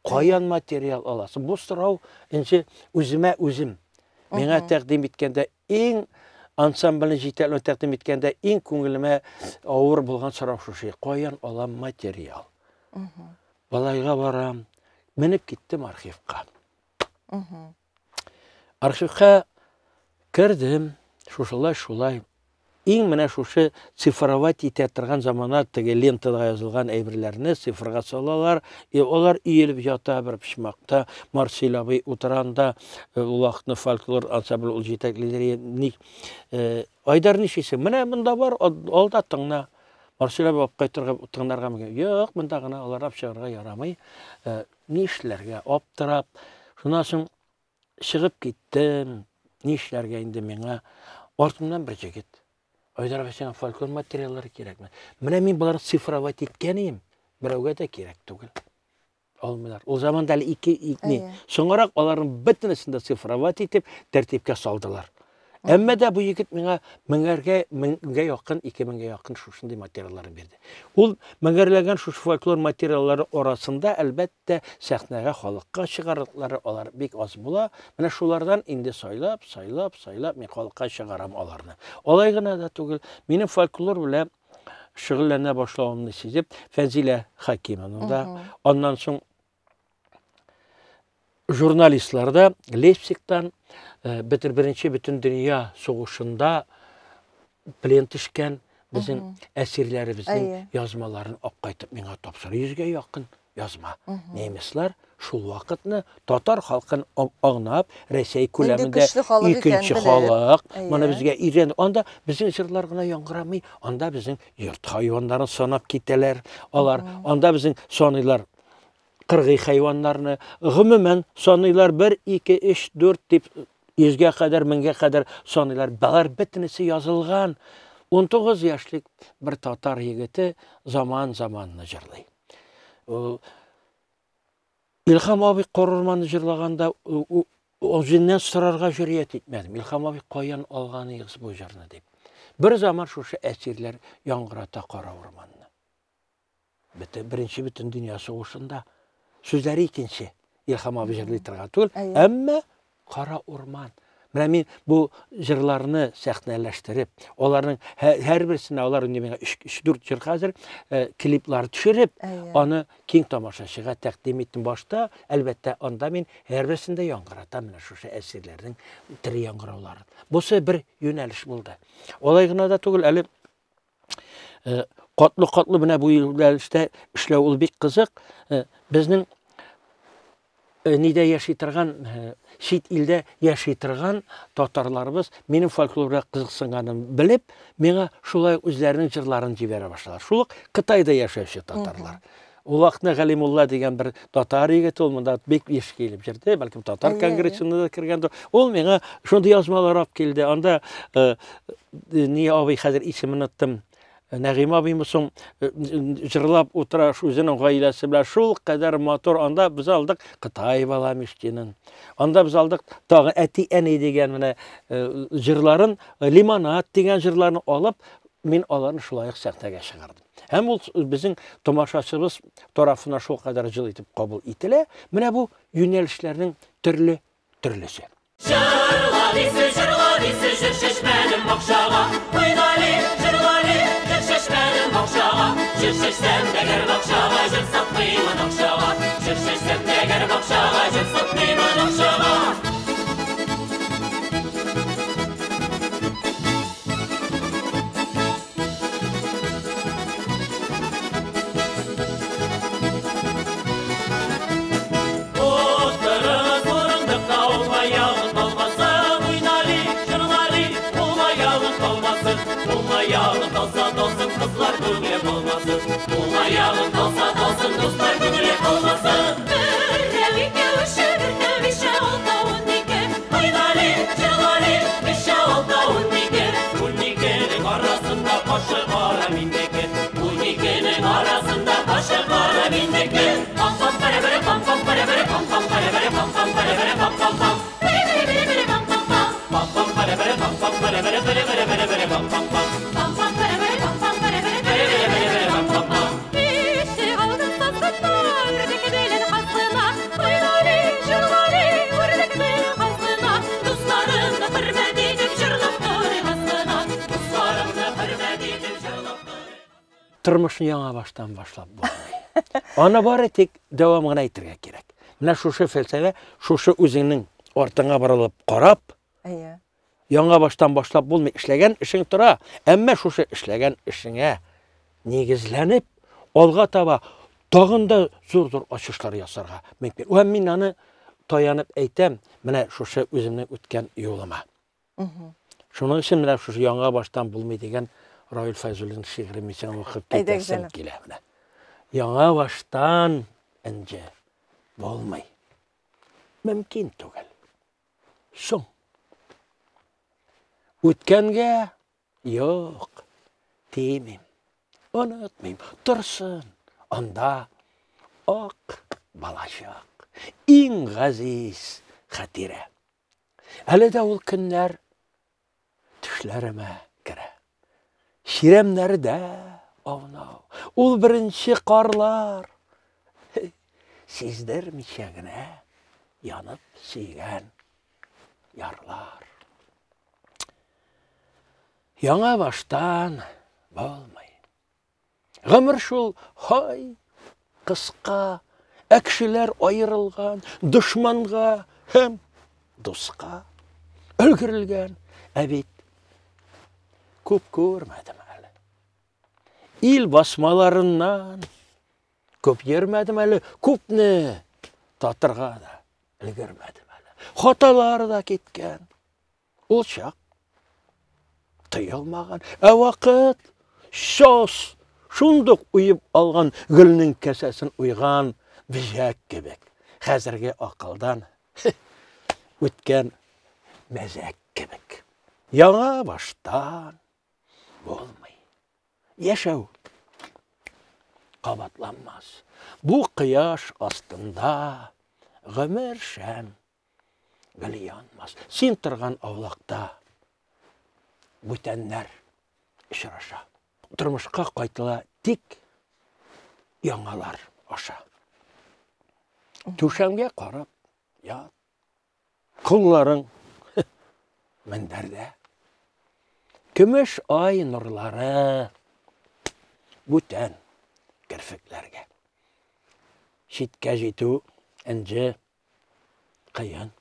Каян материал аласың? Бу сорау инде үземә үзем. Миңа тәкъдим иткәндә иң ансамбльне җитәкләп тәкъдим иткәндә иң күңелемә авыр булган сорау шушы. Каян алам материал? Балайга барам, менеп киттем архивка. Архивка кердем, шулай. Иң менә шушы цифровать итә торган заманда теге лентада язылган әйберләрне цифрга салалар, олар иелеп ята бер пишмакта, Марсель абый утыранда ул вакытны фольклор ансамбль ул җитәклеләре ник Айдар нишесе, менә монда бар, алда тыңна. Марсель абый кайтырга тыңнарга мөмкин. Юк, монда гына алар апчыгарга ярамый. Нишләргә аптырап, шуннан соң чыгып киттем. Нишләргә инде миңа артымнан бер җегет. Айдар абый, сиңа фольклор материаллары кирәкме? Менә мин буларны цифровать иткән идем. Берәүгә дә кирәк түгел. Алмыйлар. Ул заманда әле ике соңрак аларның бөтенесен дә цифровать итеп тәртипкә салдылар. Әмма дә бу егет миңа меңгә якын, 2000гә якын шушындый материаллар бирде. Ул меңгәрләгән шушы фольклор материаллары арасында әлбәттә сәхнәгә халыкка чыгарлыклары алар бик аз була. Менә шулардан инде сайлап мин халыкка чыгарам аларны. Алай гына да түгел. Минем фольклор белән шөгыльләнә башлавымны сизеп, Фәзилә Хакимовна, аннан соң журналистларда Лейпцигтан беренче бөтен дөнья сугышында плен төшкән безнең әсирләребезнең язмаларын аккайтып миңа тапшырды. 100гә якын язма. Немецлар шул вакытны татар халкын аңнап, Россия күләмендә икенче халык, моны безгә ирен. Анда безнең җырлар гына яңгырамый, анда безнең йорт хайваннарын санап китәләр. Алар анда безнең саныйлар кыргый хайваннарны, гомумән саныйлар 1, 2, 3, 4 дип 100гә кадәр, 1000гә кадәр саныйлар. Балар бөтенесе язылган. 19 яшьлек бер татар егете заманны җырлый. Илхам абый Корурманны җырлаганда үзеннән сорарга җөрьәт итмәдем. Илхам абый каян алганыгыз бу җырны дип. Бер заман шушы әсирләр яңгырата Кара Урманны. Беренче бөтен дөнья сугышында сүзләре икенче. Илхам абый җырлый торган түгел, әмма Кара Урман. Менә мин бу җырларны сәхнәләштереп, аларның һәр берсенә алар инде миңа 3-4 җыр хәзер клиплар төшереп, аны киң тамашачыга тәкъдим иттем башта. Әлбәттә, анда мин һәр берсендә яңгыратам менә шушы әсирләрнең тире яңгырауларын. Бусы бер юнәлеш булды. Алай гына да түгел, әле катлы менә бу юнәлештә эшләү ул бик кызык. Безнең нидә яши торган, чит илдә яши торган татарларыбыз минем фольклорга кызыксынганын белеп, миңа шулай үзләренең җырларын җибәрә башлар. Шул Кытайда яшәүче татарлар. Ул вакытны Галимулла дигән бер татар егет, ул монда бик еш килеп җырды, бәлки татар конгрессына да кергәндер. Ул миңа шундый язмалар алып килде. Анда ни абый хәзер исемен оттым. Нәгыйм абыймы соң җырлап утыра үзенең гаиләсе белән шул кадәр мотор. Анда biz алдык Кытай бала мичтенен. Анда biz алдык тагы әти әни дигән менә җырларын, лимонад дигән җырларны алып, мин аларны шулай сәхнәгә чыгардым. Һәм ул безнең тамашачыбыз тарафына шул кадәр җыл итеп кабул ителә. Менә бу юнәлешләрнең төрлесе. Тормышны яңа баштан башлап булмый. Аны бары тик дәвам гына итәргә кирәк. Менә шушы фәлсәфә, шушы үзеңнең артыңа барылып карап, Әйе. яңа баштан башлап булмый, эшләгән эшең тора, әмма шушы эшләгән эшеңә нигезләнеп, алга таба тагын да зур ачышлар ясарга мөмкин. Ва мин аны таянып әйтәм, менә шушы үземнең үткән юлыма. Шуның өчен менә шушы яңа баштан булмый дигән Равил Файзуллин шигырен мисәң укып китәсем килә менә. Яңа баштан инде булмый. Мөмкин түгел. Соң. Үткәнгә юк, тимим. Онытмыйм, торсын. Анда ак балачак. Иң газиз хатирә. Әле дә ул көннәр төшләремә керә. Ширемнәрдә аунау. Ул беренче карлар. Сиздермичә генә янып сөйгән ярлар. Яңа баштан булмый. Гомер шул хай кыска, әкшеләр айырылган, душманга һәм дуска өлгерелгән. Бит күп күрмәдем әле. Ил басмаларыннан күп йөрмәдем әле, күпне татырга да өлгермәдем әле. Хаталар да киткән. Ул чак тыелмаган, вакыт шос шундук уйып алган гөлнең кәсәсен уйган бизәк кебек. Хәзерге акылдан үткән мәзәк кебек. Яңа баштан булмый. Яшәү кабатланмас. Бу кояш астында гомер шәм гел янмас. Син торган авлакта бүтәннәр очраша. Тормышка кайтыла тик яңалар аша. Түшәмгә карап, ят. Кулларың мендәрдә. Көмеш ай нурлары бүтән керфекләргә. Шиткә җитү инде кыен.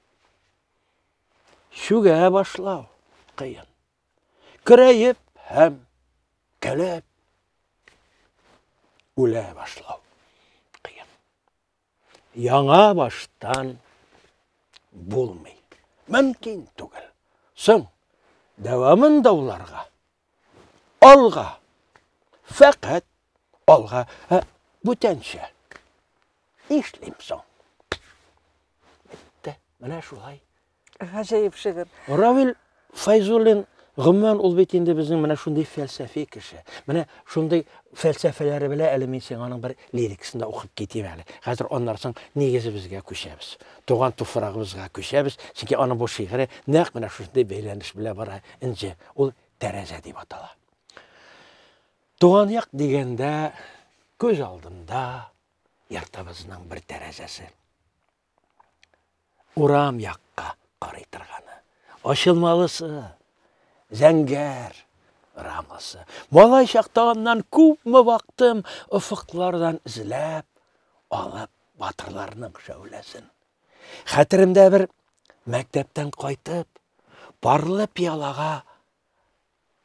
Шуга башлау кыен. Көрәеп һәм кәләп үлә башлау кыен. Яңа баштан булмый. Мөмкин түгел. Соң дәвамын дауларга. Алга. Фәкать алга. Бүтәнчә. Ишлим соң. Бетте. Менә шулай. Гаҗәеп шигырь. Равил Файзуллин гомумән ул бит инде безнең менә шундый фәлсәфи кеше. Менә шундый фәлсәфәләре белән әле мин сиңа аның бер лирикасында укып китим әле. Хәзер аннан соң нигезебезгә күчәбез. Туган туфрагыбызга күчәбез. Чөнки аның бу шигыре нәкъ менә шундый бәйләнеш белән бара. Инде ул тәрәзә дип атала. Туган як дигәндә күз алдында йортыбызның бер тәрәзәсе. Урам якка карый торганы. Ачылмалысы, зәңгәр рамасы. Малай чактагыннан күпме вакытым офыклардан изләп алып батырларның шәүләсен. Хәтеремдә бер мәктәптән кайтып, парлы пиалага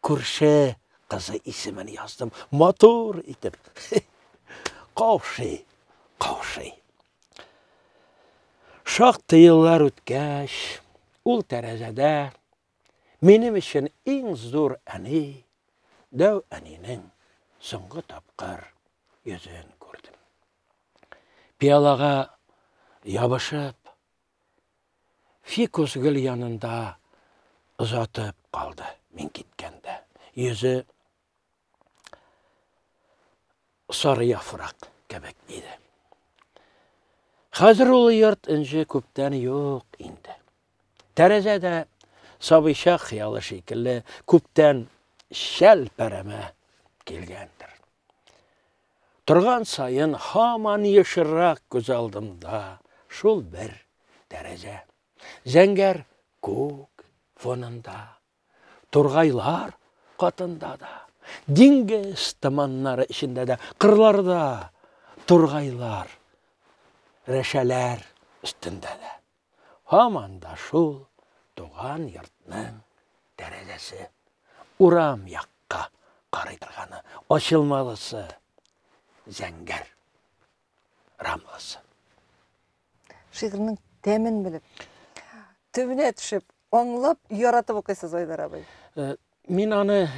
күрше кызы исемен яздым. Мотор итеп. Каушый. Шактый еллар үткәч, ул тәрәзәдә минем өчен иң зур әни, дәү әнинең соңгы тапкыр йөзен күрдем. Пиалага ябышып, фикус гөл янында озатып калды мин киткәндә. Йөзе сары яфрак кебек иде. Хәзер ул йорт инде күптән юк инде. Тәрәзәдә сабыйча хыялы шикелле күптән шәл пәрәмә килгәндер. Торган сайын һаман ешрак күз алдымда шул бер тәрәзә. Зәңгәр күк фонында, тургайлар катында да, Dingiz tamanları içinde de kırlarda turgaylar, reşeler üstünde de. Haman da şul doğan yurtның derecesi. Uram yakka qarıydırğanı, açılmalısı, zəngər ramlısı. Şiirinin temin bilip, tübüne düşüp, anlap, yaratıp okuyasız Aydar abay. Min anı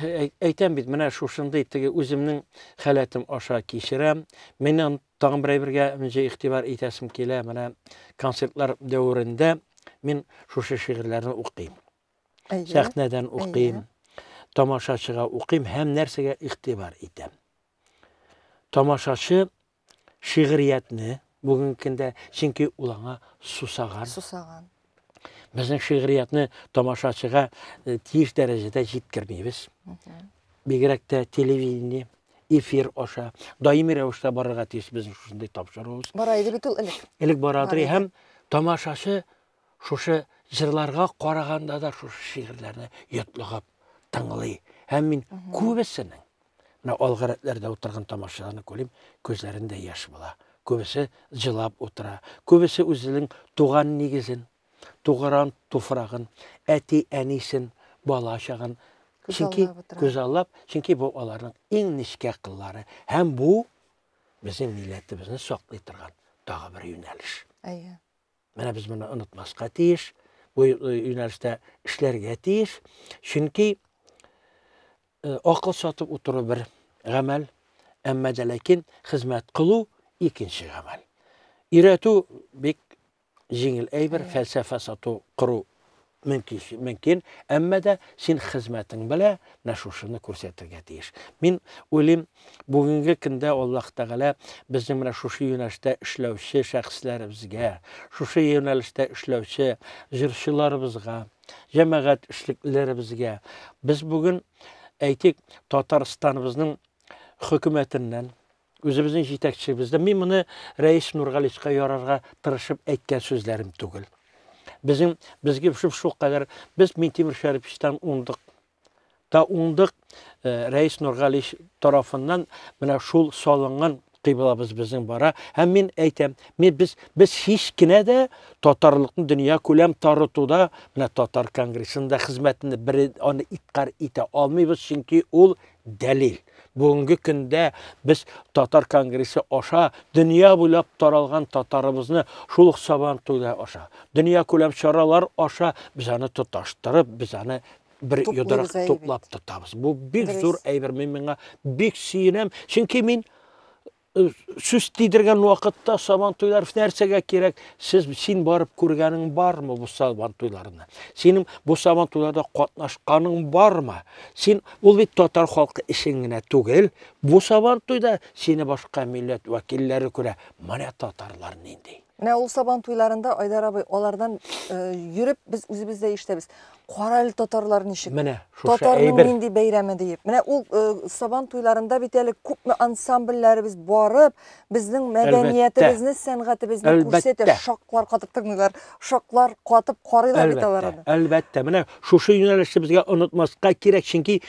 eytem bit, mənə şuşunda etdigi özümnің xələtim aşağı keçirəm. Məndən tağın birə önce ixtibar etəsim kelə, mənə konsertlər dövründə min şuşa şiirlərini oquyayım. Səhnədən oquyayım, tamaşaçığa oquyayım, həm nərsəgə ixtibar etəm. Tamaşaçı şiiriyyətini bugünkündə çünki ulana susağan. Bizning şiiriyyətni tamaşaçığa tiyiş dərəcədə yetkirməyimiz. Bigərəkdə televideniya, efir aşa, daimi rəvişdə barığa tiyiş bizning şuşunday tapşırığımız. Baraydı bitul ilik. İlik baradır. Həm tamaşaçı şuşu jırlarga qaraganda da şu şiirlərini yutlığıb, tınglay. Həm min köbəsinin, alğaratlarda oturğan tamaşalarını kolayım, gözlərində yaş bula. Köbəsi jılab otura. Köbəsi özünün tuğan negizin, tuğaran tufrağın, əti ənisin, balaşağın. Gözallab. Çünki bu onların en nişkə qılları. Həm bu bizim millətimizni saxlaytırğan daha bir yönəliş. Mənə biz bunu unutmasqa tiyiş. Bu yönəlişdə işlərgə tiyiş. Çünki aqıl satıb oturur bir qəməl, əmmə də lakin xizmət qılu ikinci qəməl. İrətu bek jingil eyber fəlsəfə satı quru mümkün, əmmə də sin xizmətin bilə nəşuşunu göstərgə tiyiş. Min oylayım, bugünkü gündə Allah Teala bizim şuşu yönəlişdə işləvçi şəxslərimizə, şuşu yönəlişdə işləvçi jırçılarımızға, cəmiyyət işliklərimizə biz bugün aytik Tataristanımızın hökumətindən, özümüzün yetakçimizdən, min bunu Reis Nurgaliçqa yararğa tırışıb etken sözlərim tügül. Bizge şu kadar, biz Mintimir Şərifistan onduk. Da onduk Reis Nurgaliç tarafından şul salıngan kıybalabız bizim bara. Hem min eytem, biz hiç kine de Tatarlıqın dünya kölem tarıtuda, Tatar Kongresinde hizmetini bir onu itkar ite almayız çünkü ol delil. Bugünkü gündə biz Tatar Kongresi aşağı, dünya boylab taralğan Tatarımızını şuluq saban toyda aşağı. Dünya kölem şaralar aşağı biz onu tutaştırıp, biz onu bir yodarak toplab tutabız. Bu bir zor eyber, men bek siyinem. Çünkü men süs tidirgen vakitte saban toylar nersege gerek, sen barıp көргәнең бар mı bu saban toylarına? Senin bu saban toylarda katnaşkanın var mı? Sen ol bit Tatar halkı işinine tugel, bu saban toyda seni başka millet vakilleri köre, mana Tatarlar neydi? Ne ol saban toylarında Aydar abi onlardan yürüp biz özümüzde işte biz Qaraylı Tatarların işi. Tatarның nindi beyremi deyip. Mene ol saban toylarında biteli köp ansambullarımız barıp bizning medeniyetimizni, sənğətimizni göstərib, şoqlar qatıp tыңlar, şoqlar qatıp qaraylar bitalarını. Elbette. Mene şu yönəlişi bizə unutmasqa kerak, çünki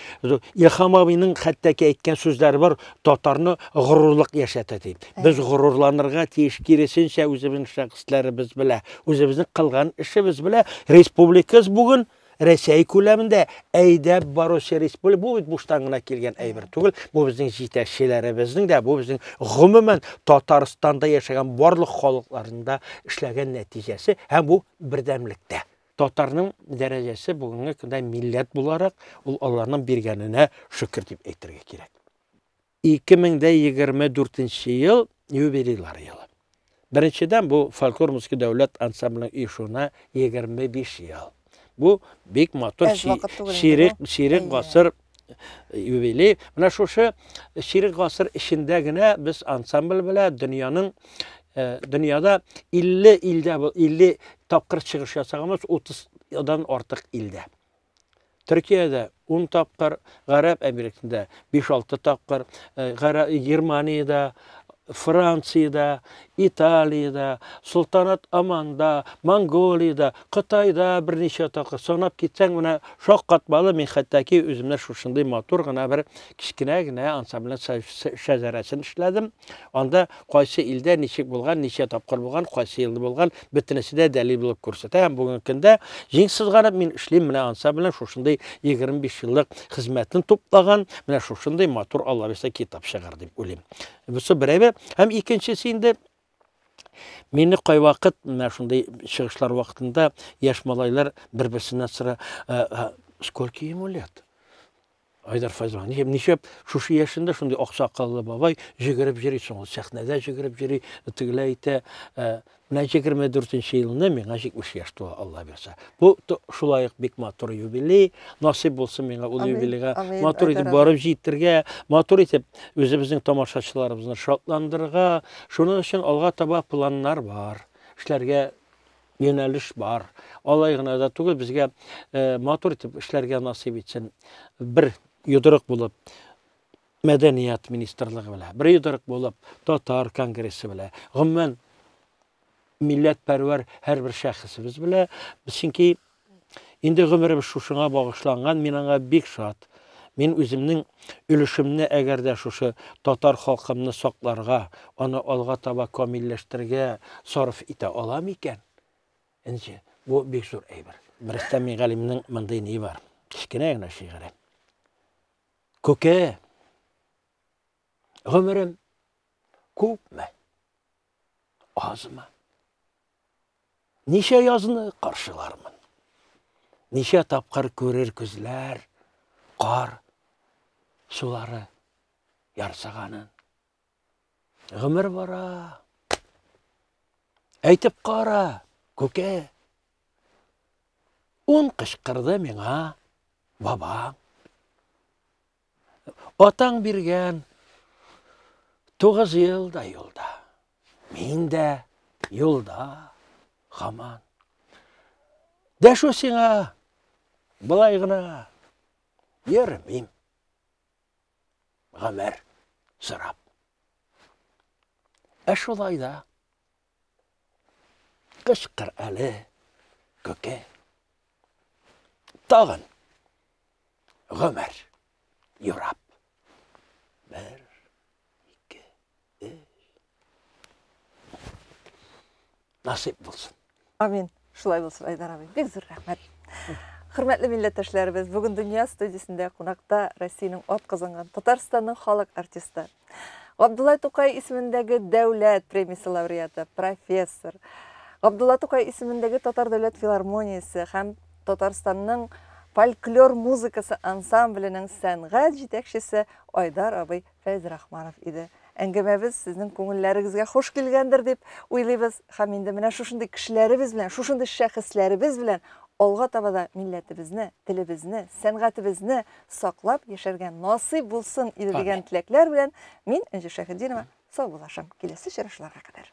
İlham abinin hattaki etken sözləri var, Tatarını gururluq yaşatdı. Biz gururlanırğa tiyiş kirisinsə özümüzün şəxslərimiz bilə, özümüzün qılğan işimiz bilə, Respublikası bugün Rəsəy köləmində Əydəb Barosya Respublika, bu boştanğına kelgan eyber tugul, bu bizning yetakçilərimizin də, bu bizning gümumən Tataristanda yaşayan barlıq xalqlarında işləgən nəticəsi, həm bu birdəmlikdə. Tatarның dərəcəsi bugünkü gündə millət bularaq, onların birgənine şükür deyib ettirge gerek. 2024 yıl yubileylar yılı. Birinciden bu Folklor Müzik Devlet Ansamblının işuna 25 yıl. Bu bek motor şiirik gasır yubiley. Buna şu şiirik gasır işindegine biz ansambl bile dünyada 50 tapkır çıkış yasağımız 30'dan artık ilde. Türkiye'de 10 tapkır, Garip Emirlik'inde 5-6 tapkır, Germanya'da Францияда, Италияда, Султанат Аманда, Монголияда, Қытайда бірнеше тақы санап кетсең, мына шоқ қатмалы мен хәттәки өзімнен шушындай матур ғана бір кішкене ансамблен шәзәрәсін ішләдім. Анда қайсы илдә ничек болған, ничек тапқыр болған, қайсы елді болған, бітінесі де дәлел болып көрсетем. Бүгін күнде жеңсіз ғана мен ішлейм мына ансамблен шушындай 25 жылдық қызметін топлаған, мына шушындай матур Алла берсе китап шығар деп ойлаймын. Бұсы бірәбі, һәм икенчесінде мені қай вақыт, мына шундай шығышлар вақытында яш малайлар бір-бірсінен sıra сколько ему лет? Айдар Файзман, нешеп шушы яшында шундай ақсақаллы бабай жүгіріп жүрей, соңғы сәхнәдә жүгіріп жүрей, тігіләйті, мына 24-ші елінде мен 70 яшты Алла берсе. Бұл шулайық бек матур юбилей, насип болсын менға ол юбилейға матур етіп барып життірге, матур етіп өзіміздің тамашашыларымызны шатландырға, шуның үшін алға таба планнар бар, ішлерге yöneliş бар. Алайғына да түгіл бізге матур етіп ішлерге насип етсін. Bir yuduruk bulup Medeniyet Ministerliği bile, bir yuduruk bulup Tatar Kongresi bile, gümmen milletperver her bir şahsımız bile, çünkü indi gümrümüz şuşuna bağışlanğan, men aňa bek şat. Men özümniň ülüşümni egerde şuşu Tatar halkymny saklarga, onu alga taba kamilleştirge sarf ite alam eken. Ence bu bek zor eýber. Biristem men galimniň mınday neyi var? Kiçkine gana şiýere. Köke, gümrüm köpme, azma. Niçe yazını karşılarmın? Niçe tapkar körer gözler, kar, suları yarsağanın. Gümür bara, aytıp qara, köke. Un kışkırdı mena, babam. Atan birgen 9 yılda yolda. Men de yolda, haman. Deşo sina, bulaygına, yermim. Gamer, sırap. Eşolayda, kışkır eli, köke. Tağın, Gamer, yurap. 1, 2, 3. Nasip bulsun. Amin. Şulay bulsun Aydar abi. Bek zor rahmet. Hürmetli milletteşlerimiz, bugün Dünya Stüdyosunda konakta Россияның от kazangan Tatarstanның халық артисті. Abdullah Tokay ismindeki devlet premisi laureatı, profesör. Abdullah Tokay ismindeki Tatar Devlet Filarmoniyası hem Tatarstanның folklor muzikası ansamblinin sənğət жетекшisi Aydar abi Feyz Rahmanov idi. Әңгәмәбез сезнең күңелләрегезгә хош килгәндер дип уйлыйбыз. Һәм инде менә шушындый кешеләребез белән, шушындый шәхесләребез белән алга таба да милләтебезне, телебезне, сәнгатебезне саклап яшәргә насыйп булсын иде дигән теләкләр белән мин Энҗе Шәһидинова сау булашам. Киләсе очрашларга кадәр.